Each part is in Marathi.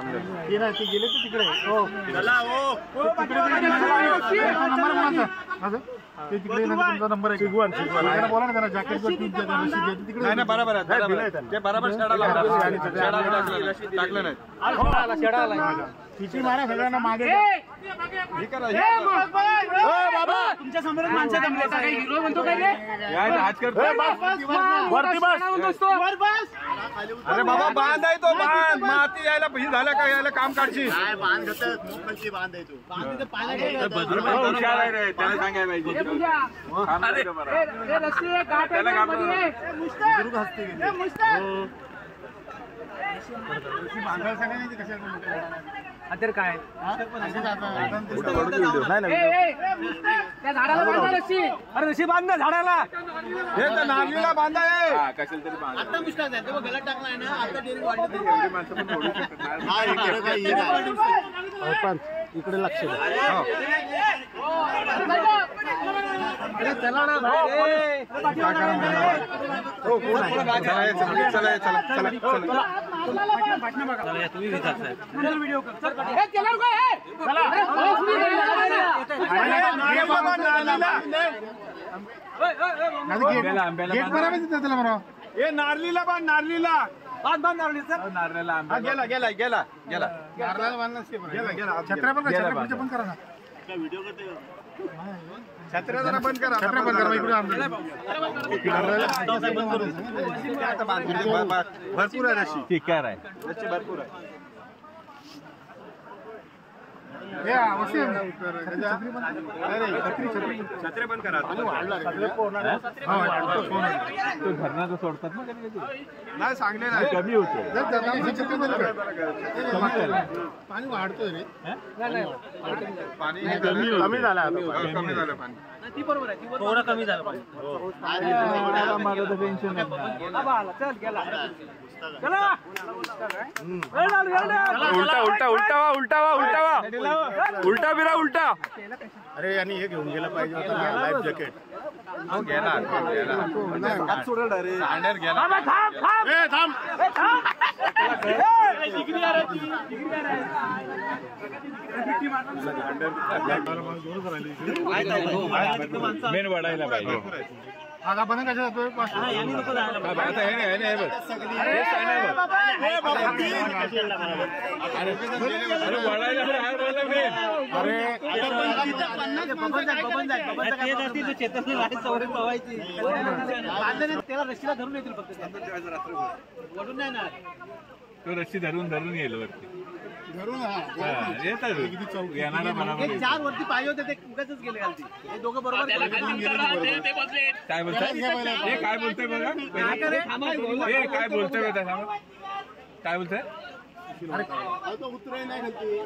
ते नाही ते गेले तर तिकडे हो चला हो नंबर ते तिकडे तुमचा नंबर आहे शिगवान बोला ना त्याला जॅकेट तिकडे नाही बरोबर आहे ते बरोबर टाकलं नाही तिची मारा सगळ्यांना मागे बाबा तुमच्या समोर माणसं जमले काही हिरो म्हणतो काय आज करतो वरती बस अरे बाबा बांध आहे तो बांध माती यायला पैसे झालं का यायला काम काढशील काय बांध घेतात मुंबईची बांध आहे तो बांध तिथे पाण्यात हुशार आहे रे त्याला सांगायला पाहिजे अरे रस्सी गाठ आहे मध्ये मुस्ताक मुस्ताक बांधायला सांगायचं कशा तर काय त्या झाडाला बांधा रस्सी अरे रस्सी बांध ना झाडाला हे तर नारळीला बांधा आहे कशाला तरी बांधा आता मुस्ताक आहे तो गलत टाकलाय ना आता डेअरिंग वाढली एवढी माणसं पण बोलू शकत नाही इकडे लक्ष द्या अरे चला ना भाई चला तुम्ही व्हिडिओ नारलीला बांध नारलीला बांध नारळीचा नारळीला गेला गेला गेला गेला नारळाला बांधला छत्र्या पण करा ना व्हिडिओ करते छत्र्या जरा बंद करा छत्र्या बंद करा भरपूर आहे रशी ठीक आहे रशी भरपूर आहे छत्रे बंद करा धरणाचं सोडतात ना नाही सांगले नाही कमी होते पाणी वाढतोय रे पाणी कमी झालं कमी झालं पाणी ती बरोबर आहे थोडं कमी झालं पाणी माझं तर टेन्शन नाही चल गेला उलटा उलटा उलटा वा उलटा वा उलटा वा उलटा बिरा उलटा अरे यांनी हे घेऊन गेलं पाहिजे होतं लाईफ जॅकेट गेला मेन वाढायला पाहिजे आता पण कशा जातोय त्याला रस्सीला धरून येतील फक्त वडून नाही ना तो रस्सी धरून धरून येईल वरती धरून येणारा मला 4 वरती पाहिजे होते ते उगाचच गेले खालती हे दोघं बरोबर काय बोलताय हे काय बोलतोय बघा हे काय बोलतोय काय बोलतोय उतराय नाही खालती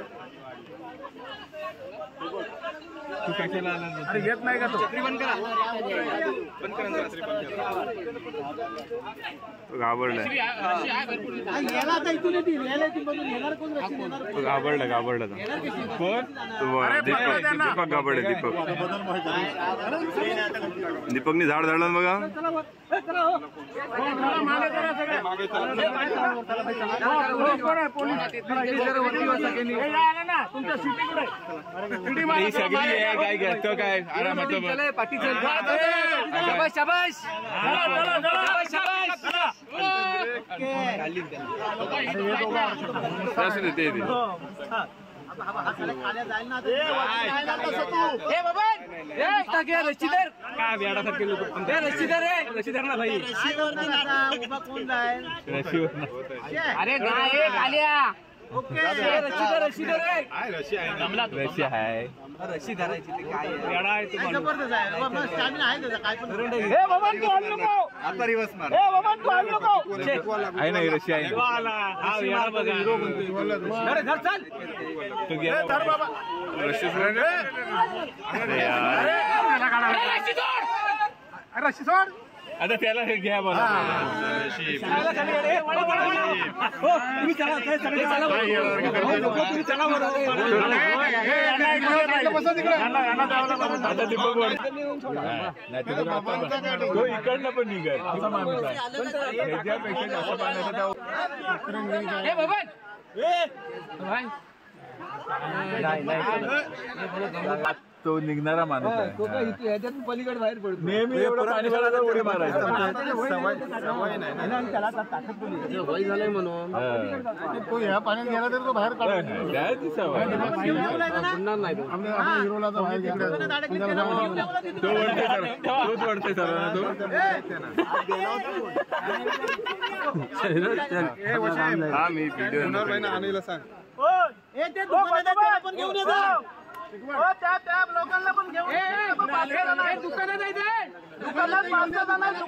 तू कशाला आला अरे येत नाही का तो बंद करा घाबरलाय घाबरला कोण दीपक घाबरले दीपकनी झाड झाडलं बघा काय घेतो काय आरामात अरे ओके रशी आहे रशी धरायची आता रिवर्स मार आहे नाही रशी आहे रशी सोड आता त्याला हे घ्या बघा इकडनं पण निघाल तो निघणारा माणूस आहे. ह्याच्यातून पलीकडे बाहेर पडतो नेहमी एवढं पाणी भरायला उडी मारायचं. वय झालंय म्हणून तो ह्या पाण्यात गेला तर तो बाहेर काढतो. द्यायची सवय. पुन्हा नाही तो. आपल्या हिरोला तर बाहेर गेला. तो वळते सर, तोच वळते सर ना तो. हा मी व्हिडिओ आणीला सांग. पण घेऊन येतो त्या लोकांना पण घेऊन दुकानात आहे ते दुकानात दुकानात